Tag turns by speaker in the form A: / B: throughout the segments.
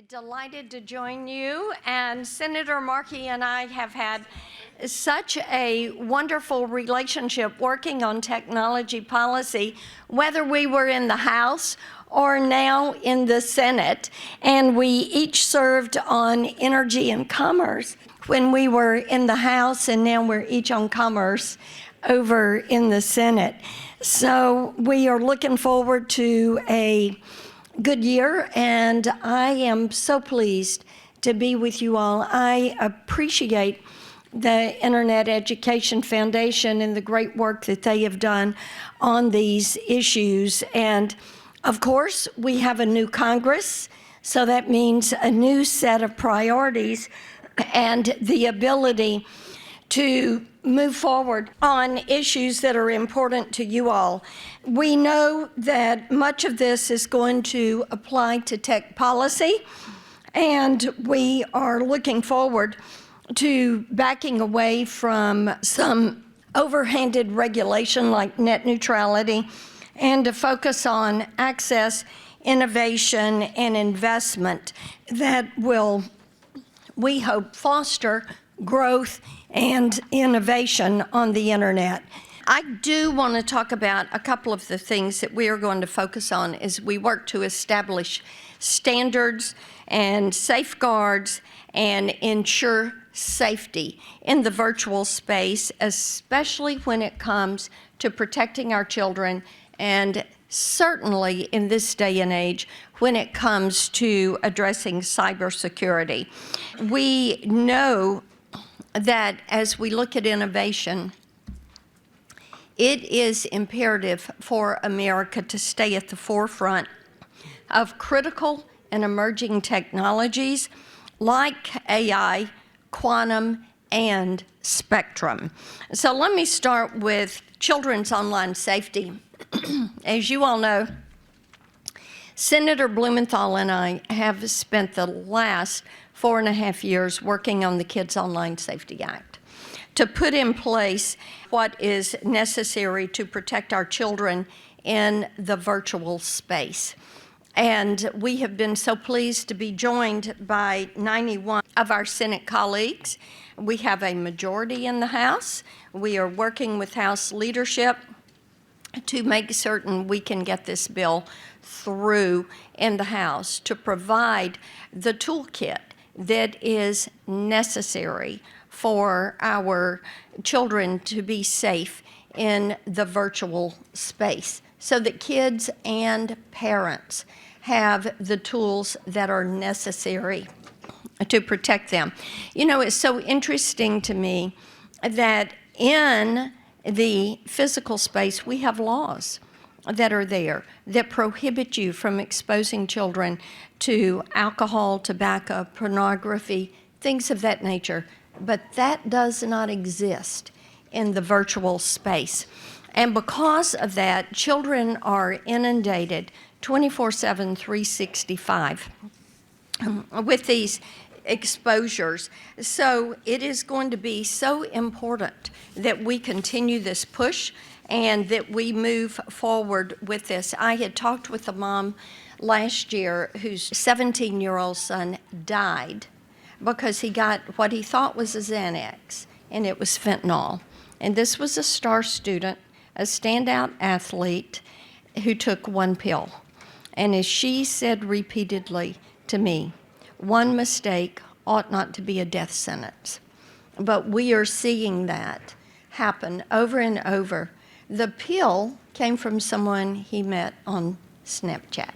A: Delighted to join you, and Senator Markey and I have had such a wonderful relationship working on technology policy, whether we were in the House or now in the Senate, and we each served on energy and commerce when we were in the House, and now we're each on commerce over in the Senate. So we are looking forward to a good year, and I am so pleased to be with you all. I appreciate the Internet Education Foundation and the great work that they have done on these issues. And of course, we have a new Congress, so that means a new set of priorities and the ability to move forward on issues that are important to you all. We know that much of this is going to apply to tech policy, and we are looking forward to backing away from some overhanded regulation like net neutrality and to focus on access, innovation, and investment that will, we hope, foster growth and innovation on the internet. I do want to talk about a couple of the things that we are going to focus on as we work to establish standards and safeguards and ensure safety in the virtual space, especially when it comes to protecting our children, and certainly in this day and age when it comes to addressing cybersecurity. We know that as we look at innovation, it is imperative for America to stay at the forefront of critical and emerging technologies like AI, quantum, and spectrum. So let me start with children's online safety. As you all know, Senator Blumenthal and I have spent the last 4.5 years working on the Kids Online Safety Act to put in place what is necessary to protect our children in the virtual space. And we have been so pleased to be joined by 91 of our Senate colleagues. We have a majority in the House. We are working with House leadership to make certain we can get this bill through in the House to provide the toolkit that is necessary for our children to be safe in the virtual space so that kids and parents have the tools that are necessary to protect them. You know, it's so interesting to me that in the physical space we have laws that are there that prohibit you from exposing children to alcohol, tobacco, pornography, things of that nature. But that does not exist in the virtual space. And because of that, children are inundated 24/7, 365 with these exposures. So it is going to be so important that we continue this push and that we move forward with this. I had talked with a mom last year whose 17-year-old son died because he got what he thought was a Xanax, and it was fentanyl. And this was a star student, a standout athlete who took one pill. And as she said repeatedly to me, one mistake ought not to be a death sentence. But we are seeing that happen over and over. The pill came from someone he met on Snapchat.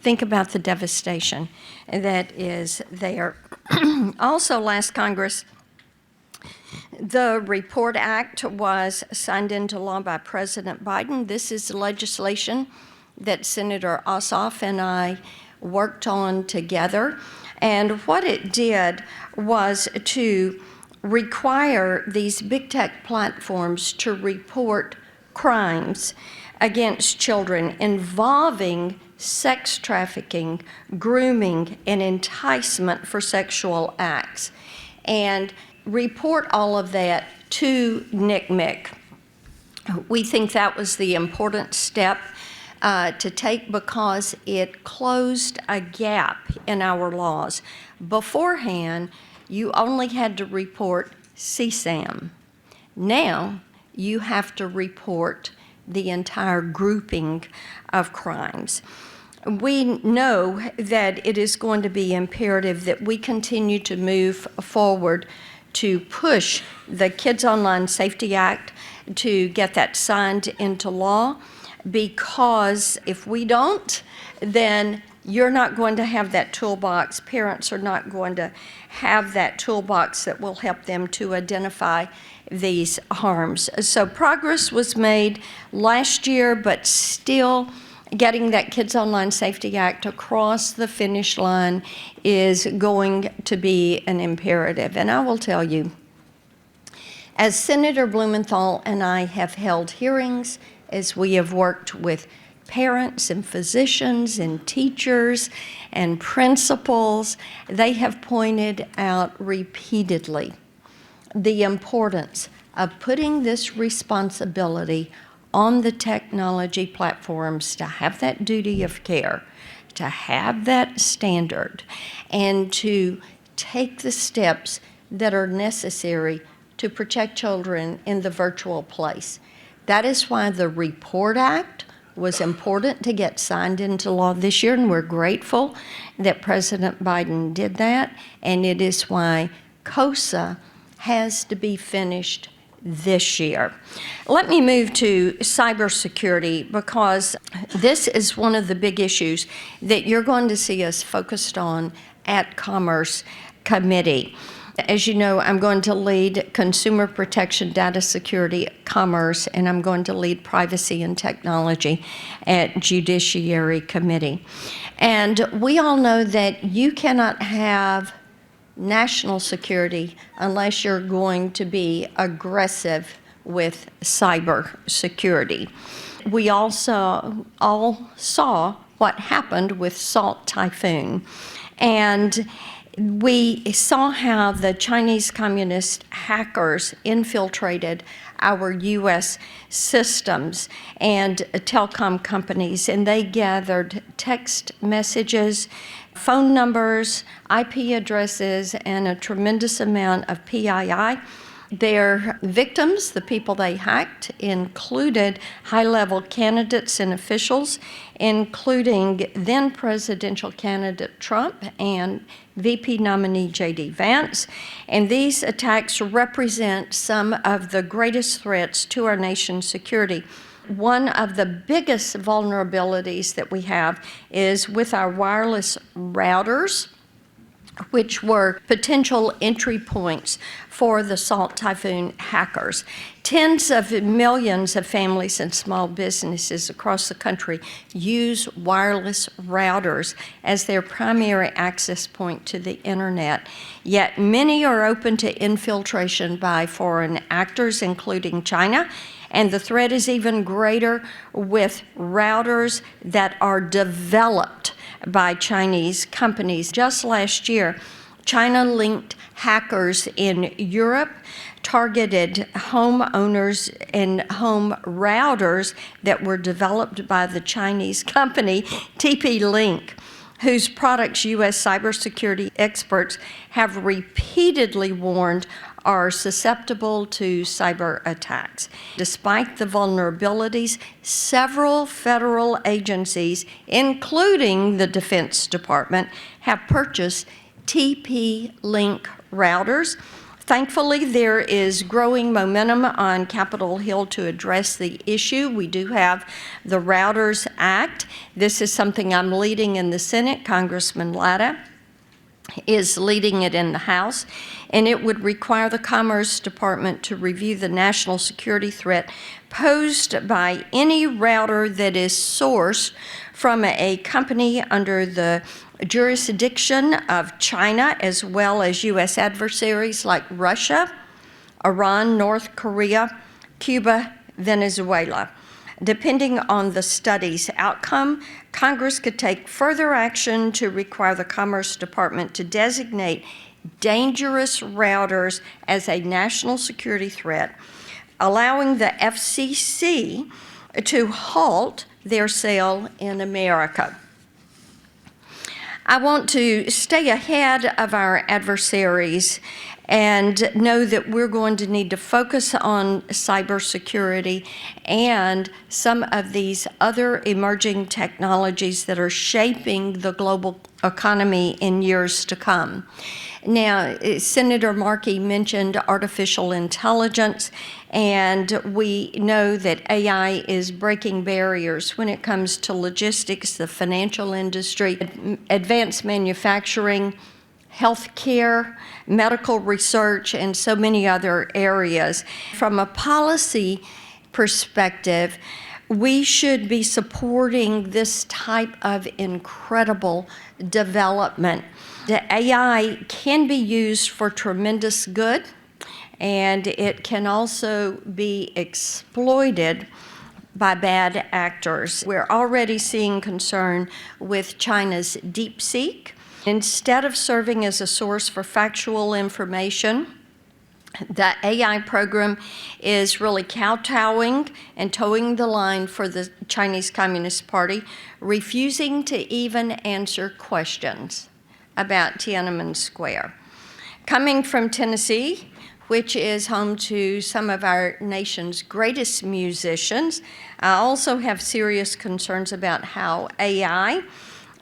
A: Think about the devastation that is there. Also, last Congress, the REPORT Act was signed into law by President Biden. This is legislation that Senator Ossoff and I worked on together. And what it did was to require these big tech platforms to report crimes against children involving sex trafficking, grooming, and enticement for sexual acts, and report all of that to NCMEC. We think that was the important step to take because it closed a gap in our laws. Beforehand, you only had to report CSAM. Now, you have to report the entire grouping of crimes. We know that it is going to be imperative that we continue to move forward to push the Kids Online Safety Act to get that signed into law, because if we don't, then you're not going to have that toolbox. Parents are not going to have that toolbox that will help them to identify these harms. So progress was made last year, but still getting that Kids Online Safety Act across the finish line is going to be an imperative. And I will tell you, as Senator Blumenthal and I have held hearings, as we have worked with parents and physicians and teachers and principals, they have pointed out repeatedly the importance of putting this responsibility on the technology platforms to have that duty of care, to have that standard, and to take the steps that are necessary to protect children in the virtual place. That is why the REPORT Act was important to get signed into law this year, and we're grateful that President Biden did that, and it is why COSA has to be finished this year. Let me move to cybersecurity, because this is one of the big issues that you're going to see us focused on at Commerce Committee. As you know, I'm going to lead Consumer Protection, Data Security, Commerce, and I'm going to lead Privacy and Technology at Judiciary Committee. And we all know that you cannot have national security unless you're going to be aggressive with cyber security. We also all saw what happened with Salt Typhoon, and we saw how the Chinese communist hackers infiltrated our U.S. systems and telecom companies, and they gathered text messages, phone numbers, IP addresses, and a tremendous amount of PII. Their victims, the people they hacked, included high-level candidates and officials, including then presidential candidate Trump and VP nominee J.D. Vance. And these attacks represent some of the greatest threats to our nation's security. One of the biggest vulnerabilities that we have is with our wireless routers, which were potential entry points for the Salt Typhoon hackers. Tens of millions of families and small businesses across the country use wireless routers as their primary access point to the internet. Yet many are open to infiltration by foreign actors, including China, and the threat is even greater with routers that are developed by Chinese companies. Just last year, China-linked hackers in Europe targeted homeowners and home routers that were developed by the Chinese company TP-Link, whose products U.S. cybersecurity experts have repeatedly warned are susceptible to cyber attacks. Despite the vulnerabilities, several federal agencies, including the Defense Department, have purchased TP-Link routers. Thankfully, there is growing momentum on Capitol Hill to address the issue. We do have the Routers Act. This is something I'm leading in the Senate. Congressman Latta is leading it in the House, and it would require the Commerce Department to review the national security threat posed by any router that is sourced from a company under the jurisdiction of China, as well as U.S. adversaries like Russia, Iran, North Korea, Cuba, Venezuela. Depending on the study's outcome, Congress could take further action to require the Commerce Department to designate dangerous routers as a national security threat, allowing the FCC to halt their sale in America. I want to stay ahead of our adversaries and know that we're going to need to focus on cybersecurity and some of these other emerging technologies that are shaping the global economy in years to come. Now, Senator Markey mentioned artificial intelligence, and we know that AI is breaking barriers when it comes to logistics, the financial industry, advanced manufacturing, healthcare, medical research, and so many other areas. From a policy perspective, we should be supporting this type of incredible development. The AI can be used for tremendous good, and it can also be exploited by bad actors. We're already seeing concern with China's DeepSeek. Instead of serving as a source for factual information, the AI program is really kowtowing and towing the line for the Chinese Communist Party, refusing to even answer questions about Tiananmen Square. Coming from Tennessee, which is home to some of our nation's greatest musicians, I also have serious concerns about how AI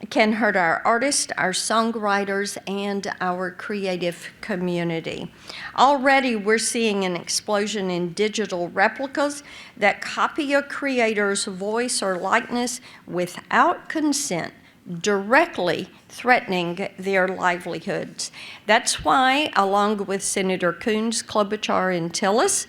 A: can hurt our artists, our songwriters, and our creative community. Already, we're seeing an explosion in digital replicas that copy a creator's voice or likeness without consent, directly threatening their livelihoods. That's why, along with Senator Coons, Klobuchar, and Tillis,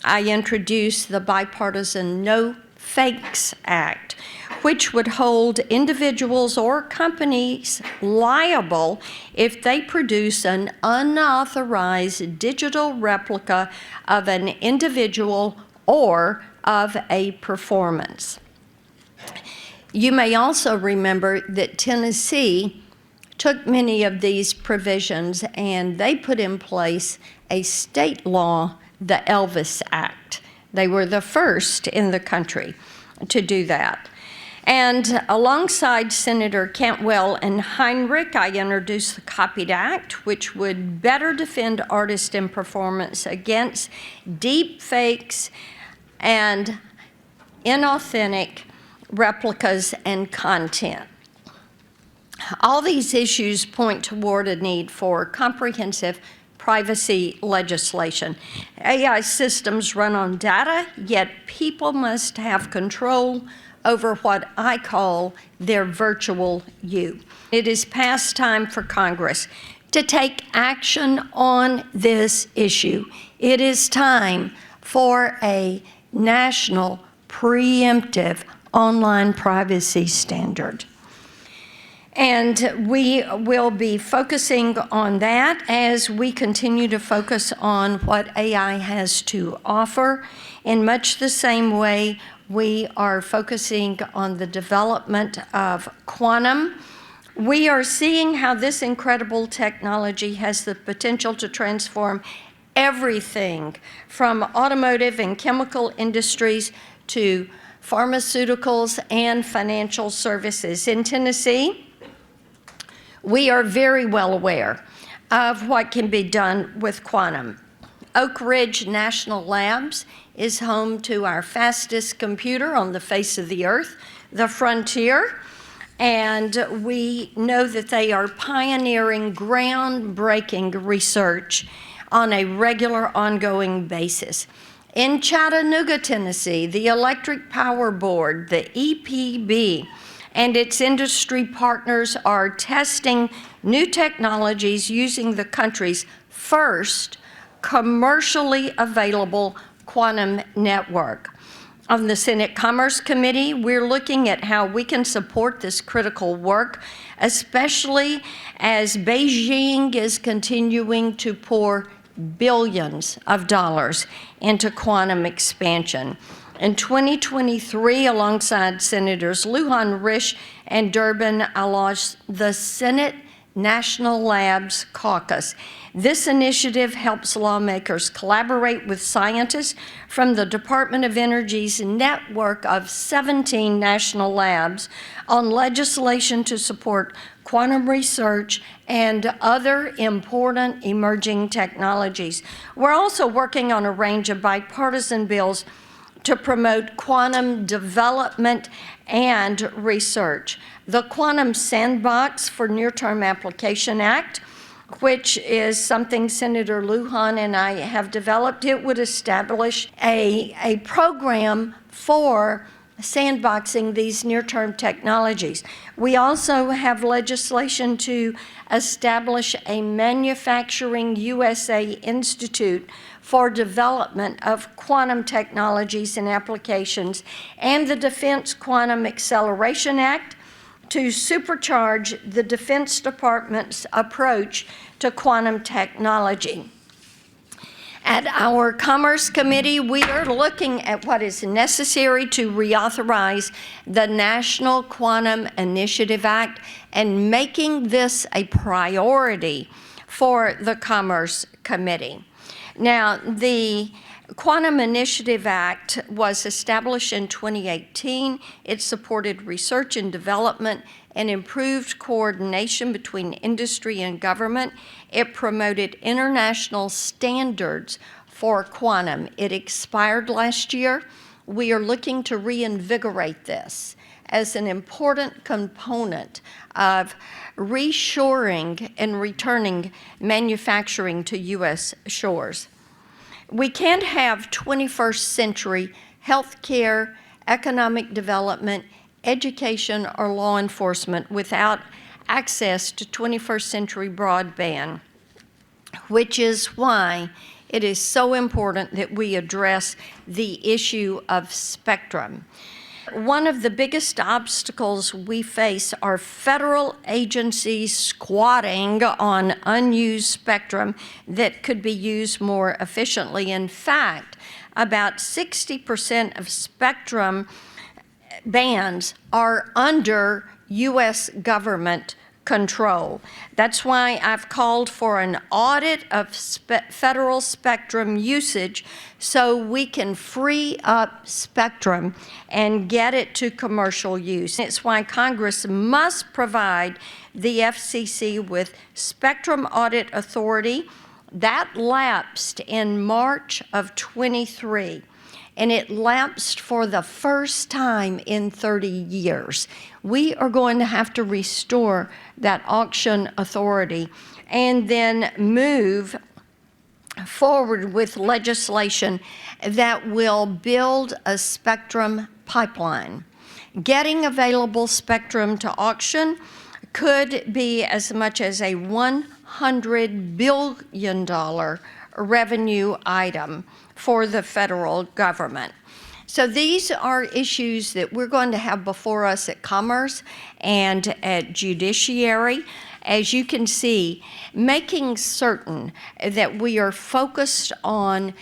A: I introduced the bipartisan No Fakes Act, which would hold individuals or companies liable if they produce an unauthorized digital replica of an individual or of a performance. You may also remember that Tennessee took many of these provisions and they put in place a state law, the Elvis Act. They were the first in the country to do that. And alongside Senator Cantwell and Heinrich, I introduced the Copied Act, which would better defend artists and performance against deep fakes and inauthentic replicas and content. All these issues point toward a need for comprehensive privacy legislation. AI systems run on data, yet people must have control over what I call their virtual you. It is past time for Congress to take action on this issue. It is time for a national preemptive online privacy standard. And we will be focusing on that as we continue to focus on what AI has to offer. In much the same way, we are focusing on the development of quantum. We are seeing how this incredible technology has the potential to transform everything from automotive and chemical industries to pharmaceuticals and financial services. In Tennessee, we are very well aware of what can be done with quantum. Oak Ridge National Labs is home to our fastest computer on the face of the earth, the Frontier, and we know that they are pioneering groundbreaking research on a regular, ongoing basis. In Chattanooga, Tennessee, the Electric Power Board, the EPB, and its industry partners are testing new technologies using the country's first commercially available quantum network. On the Senate Commerce Committee, we're looking at how we can support this critical work, especially as Beijing is continuing to pour billions of dollars into quantum expansion. In 2023, alongside Senators Lujan, Risch, and Durbin, I launched the Senate National Labs Caucus. This initiative helps lawmakers collaborate with scientists from the Department of Energy's network of 17 national labs on legislation to support quantum research and other important emerging technologies. We're also working on a range of bipartisan bills to promote quantum development and research. The Quantum Sandbox for Near-Term Application Act, which is something Senator Lujan and I have developed, it would establish a program for sandboxing these near-term technologies. We also have legislation to establish a Manufacturing USA Institute for development of quantum technologies and applications, and the Defense Quantum Acceleration Act to supercharge the Defense Department's approach to quantum technology. At our Commerce Committee, we are looking at what is necessary to reauthorize the National Quantum Initiative Act and making this a priority for the Commerce Committee. Now, the Quantum Initiative Act was established in 2018. It supported research and development and improved coordination between industry and government. It promoted international standards for quantum. It expired last year. We are looking to reinvigorate this as an important component of reshoring and returning manufacturing to U.S. shores. We can't have 21st century healthcare, economic development, education, or law enforcement without access to 21st century broadband, which is why it is so important that we address the issue of spectrum. One of the biggest obstacles we face are federal agencies squatting on unused spectrum that could be used more efficiently. In fact, about 60% of spectrum bands are under U.S. government control. That's why I've called for an audit of federal spectrum usage so we can free up spectrum and get it to commercial use. It's why Congress must provide the FCC with spectrum audit authority. That lapsed in March of 23. And it lapsed for the first time in 30 years. We are going to have to restore that auction authority and then move forward with legislation that will build a spectrum pipeline. Getting available spectrum to auction could be as much as a $100 billion revenue item for the federal government. So these are issues that we're going to have before us at Commerce and at Judiciary. As you can see, making certain that we are focused on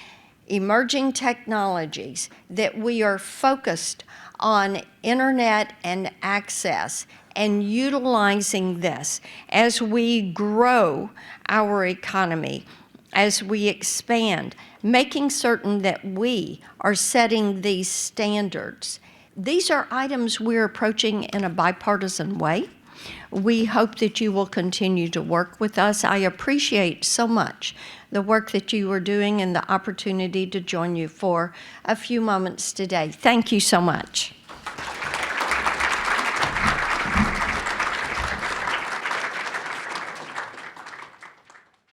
A: emerging technologies, that we are focused on internet and access and utilizing this as we grow our economy, as we expand, making certain that we are setting these standards. These are items we're approaching in a bipartisan way. We hope that you will continue to work with us. I appreciate so much the work that you are doing and the opportunity to join you for a few moments today. Thank you so much.